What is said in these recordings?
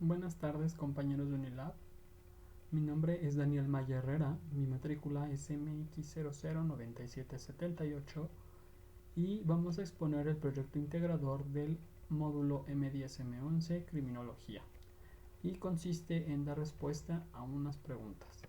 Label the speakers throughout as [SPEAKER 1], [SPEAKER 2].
[SPEAKER 1] Buenas tardes, compañeros de Unilab. Mi nombre es Daniel Maya Herrera, mi matrícula es MX009778 y vamos a exponer el proyecto integrador del módulo M10M11 Criminología y consiste en dar respuesta a unas preguntas.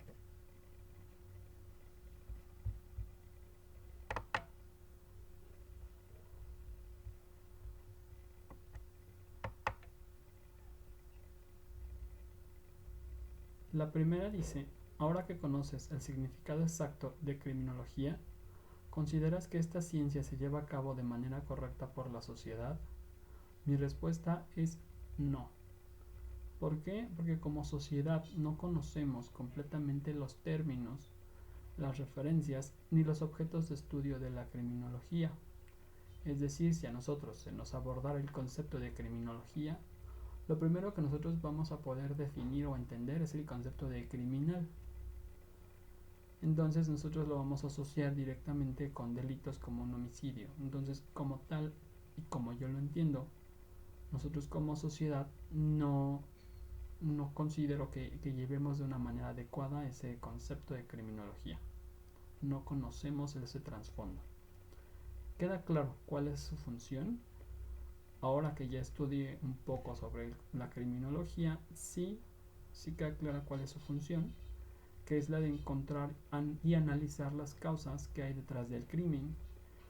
[SPEAKER 1] La primera dice: ahora que conoces el significado exacto de criminología, ¿consideras que esta ciencia se lleva a cabo de manera correcta por la sociedad? Mi respuesta es no. ¿Por qué? Porque como sociedad no conocemos completamente los términos, las referencias ni los objetos de estudio de la criminología. Es decir, si a nosotros se nos abordara el concepto de criminología, lo primero que nosotros vamos a poder definir o entender es el concepto de criminal. Entonces nosotros lo vamos a asociar directamente con delitos como un homicidio. Entonces, como tal y como yo lo entiendo, nosotros como sociedad no considero que llevemos de una manera adecuada ese concepto de criminología. No conocemos ese trasfondo. ¿Queda claro cuál es su función? Ahora que ya estudié un poco sobre la criminología, sí queda clara cuál es su función, que es la de encontrar y analizar las causas que hay detrás del crimen.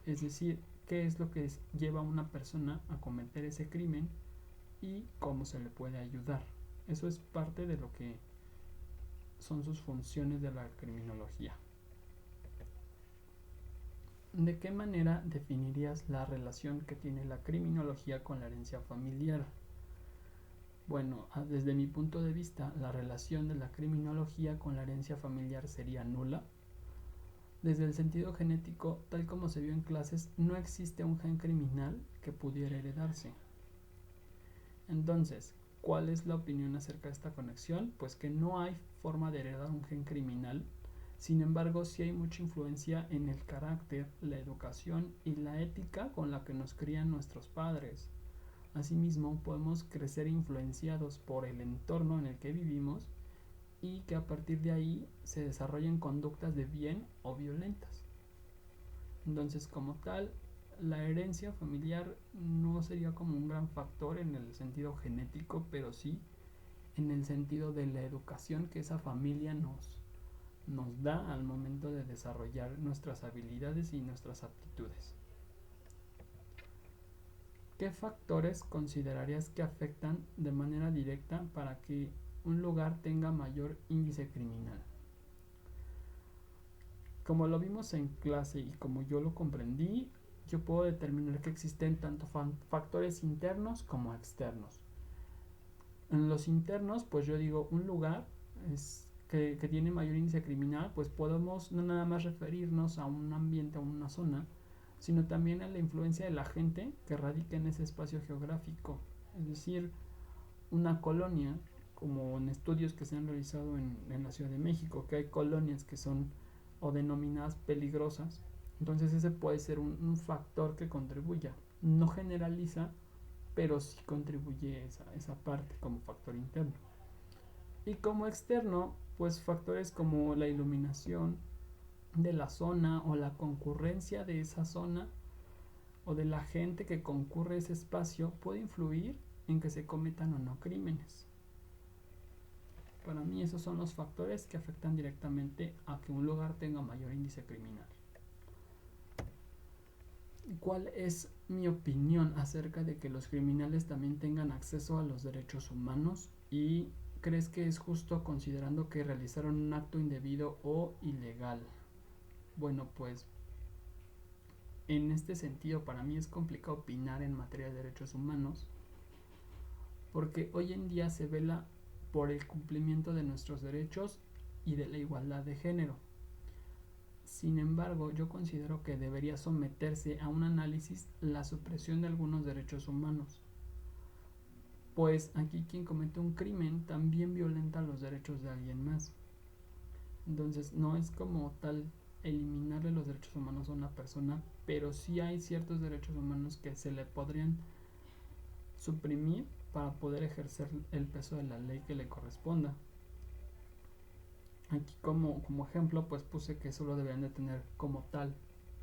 [SPEAKER 1] Es decir, qué es lo que lleva a una persona a cometer ese crimen y cómo se le puede ayudar. Eso es parte de lo que son sus funciones de la criminología. ¿De qué manera definirías la relación que tiene la criminología con la herencia familiar? Bueno, desde mi punto de vista, la relación de la criminología con la herencia familiar sería nula. Desde el sentido genético, tal como se vio en clases, no existe un gen criminal que pudiera heredarse. Entonces, ¿cuál es la opinión acerca de esta conexión? Pues que no hay forma de heredar un gen criminal. Sin embargo, sí hay mucha influencia en el carácter, la educación y la ética con la que nos crían nuestros padres. Asimismo, podemos crecer influenciados por el entorno en el que vivimos y que a partir de ahí se desarrollen conductas de bien o violentas. Entonces, como tal, la herencia familiar no sería como un gran factor en el sentido genético, pero sí en el sentido de la educación que esa familia nos da al momento de desarrollar nuestras habilidades y nuestras aptitudes. ¿Qué factores considerarías que afectan de manera directa para que un lugar tenga mayor índice criminal? Como lo vimos en clase y como yo lo comprendí, yo puedo determinar que existen tanto factores internos como externos. En los internos, pues yo digo, un lugar que tiene mayor índice criminal, pues podemos no nada más referirnos a un ambiente o una zona, sino también a la influencia de la gente que radica en ese espacio geográfico. Es decir, una colonia, como en estudios que se han realizado en la Ciudad de México, que hay colonias que son o denominadas peligrosas, entonces ese puede ser un factor que contribuya. No generaliza, pero sí contribuye esa parte como factor interno. Y como externo, pues factores como la iluminación de la zona o la concurrencia de esa zona o de la gente que concurre a ese espacio puede influir en que se cometan o no crímenes. Para mí esos son los factores que afectan directamente a que un lugar tenga mayor índice criminal. ¿Cuál es mi opinión acerca de que los criminales también tengan acceso a los derechos humanos? ¿Y crees que es justo considerando que realizaron un acto indebido o ilegal? Bueno, pues en este sentido para mí es complicado opinar en materia de derechos humanos porque hoy en día se vela por el cumplimiento de nuestros derechos y de la igualdad de género. Sin embargo, yo considero que debería someterse a un análisis la supresión de algunos derechos humanos, pues aquí quien comete un crimen también violenta los derechos de alguien más. Entonces no es como tal eliminarle los derechos humanos a una persona, pero sí hay ciertos derechos humanos que se le podrían suprimir para poder ejercer el peso de la ley que le corresponda. Aquí como ejemplo pues puse que solo deberían de tener como tal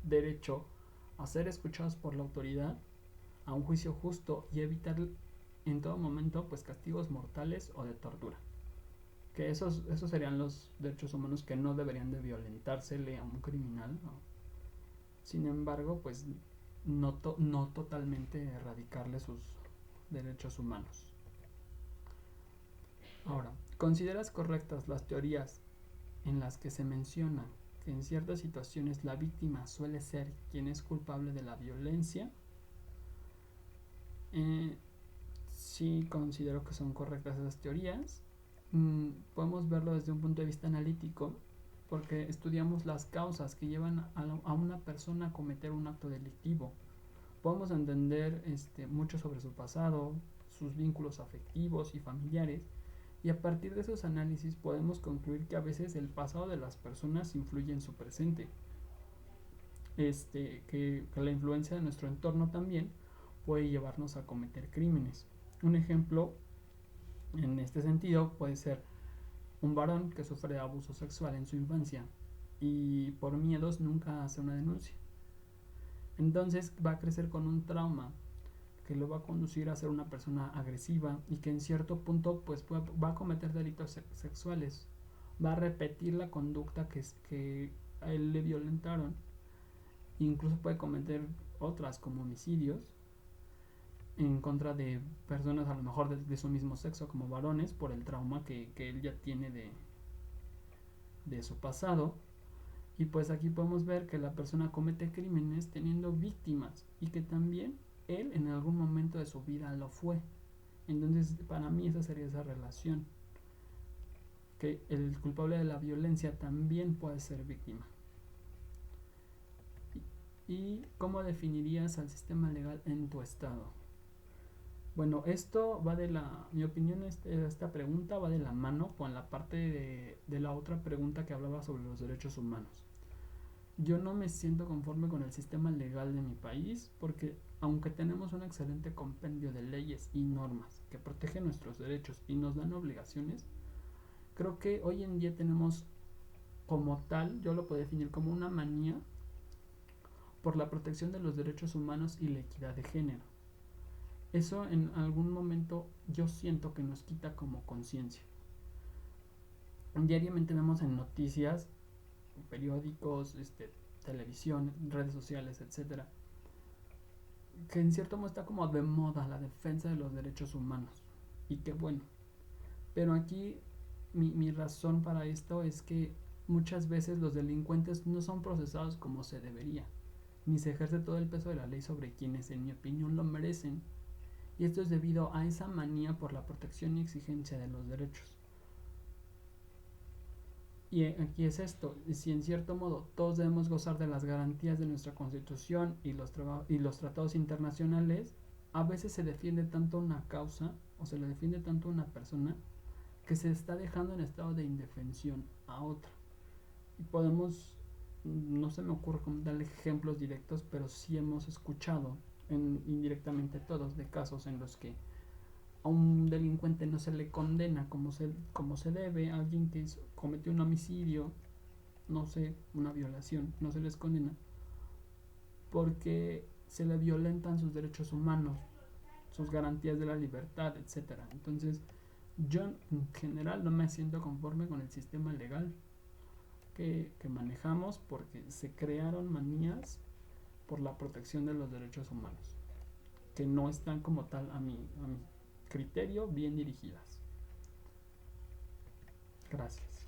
[SPEAKER 1] derecho a ser escuchados por la autoridad, a un juicio justo y evitar en todo momento pues castigos mortales o de tortura. Que esos serían los derechos humanos que no deberían de violentársele a un criminal, ¿no? Sin embargo, pues no totalmente erradicarle sus derechos humanos. Ahora, ¿consideras correctas las teorías en las que se menciona que en ciertas situaciones la víctima suele ser quien es culpable de la violencia? Sí considero que son correctas esas teorías. Podemos verlo desde un punto de vista analítico, porque estudiamos las causas que llevan a una persona a cometer un acto delictivo. Podemos entender mucho sobre su pasado, sus vínculos afectivos y familiares, y a partir de esos análisis podemos concluir que a veces el pasado de las personas influye en su presente. Que la influencia de nuestro entorno también puede llevarnos a cometer crímenes. Un ejemplo en este sentido puede ser un varón que sufre de abuso sexual en su infancia y por miedos nunca hace una denuncia. Entonces va a crecer con un trauma que lo va a conducir a ser una persona agresiva y que en cierto punto pues va a cometer delitos sexuales, va a repetir la conducta que a él le violentaron, e incluso puede cometer otras como homicidios en contra de personas a lo mejor de su mismo sexo como varones por el trauma que él ya tiene de su pasado. Y pues aquí podemos ver que la persona comete crímenes teniendo víctimas y que también él en algún momento de su vida lo fue. Entonces para mí esa sería esa relación, que el culpable de la violencia también puede ser víctima. ¿Y cómo definirías al sistema legal en tu estado? Bueno, esto va mi opinión, esta pregunta va de la mano con la parte de la otra pregunta que hablaba sobre los derechos humanos. Yo no me siento conforme con el sistema legal de mi país porque aunque tenemos un excelente compendio de leyes y normas que protegen nuestros derechos y nos dan obligaciones, creo que hoy en día tenemos como tal, yo lo puedo definir como una manía por la protección de los derechos humanos y la equidad de género. Eso en algún momento yo siento que nos quita como conciencia. Diariamente vemos en noticias, periódicos, televisión, redes sociales, etcétera, que en cierto modo está como de moda la defensa de los derechos humanos. Y qué bueno. Pero aquí mi razón para esto es que muchas veces los delincuentes no son procesados como se debería, ni se ejerce todo el peso de la ley sobre quienes en mi opinión lo merecen. Y esto es debido a esa manía por la protección y exigencia de los derechos. Y aquí es esto, si en cierto modo todos debemos gozar de las garantías de nuestra Constitución y los tratados internacionales, a veces se defiende tanto una causa o se le defiende tanto a una persona que se está dejando en estado de indefensión a otra. Y podemos, no se me ocurre como darle ejemplos directos, pero sí hemos escuchado indirectamente todos de casos en los que a un delincuente no se le condena como se debe, a alguien que cometió un homicidio, no sé, una violación, no se les condena porque se le violentan sus derechos humanos, sus garantías de la libertad, etcétera. Entonces, yo en general no me siento conforme con el sistema legal que manejamos porque se crearon manías por la protección de los derechos humanos que no están como tal a mi criterio bien dirigidas. Gracias.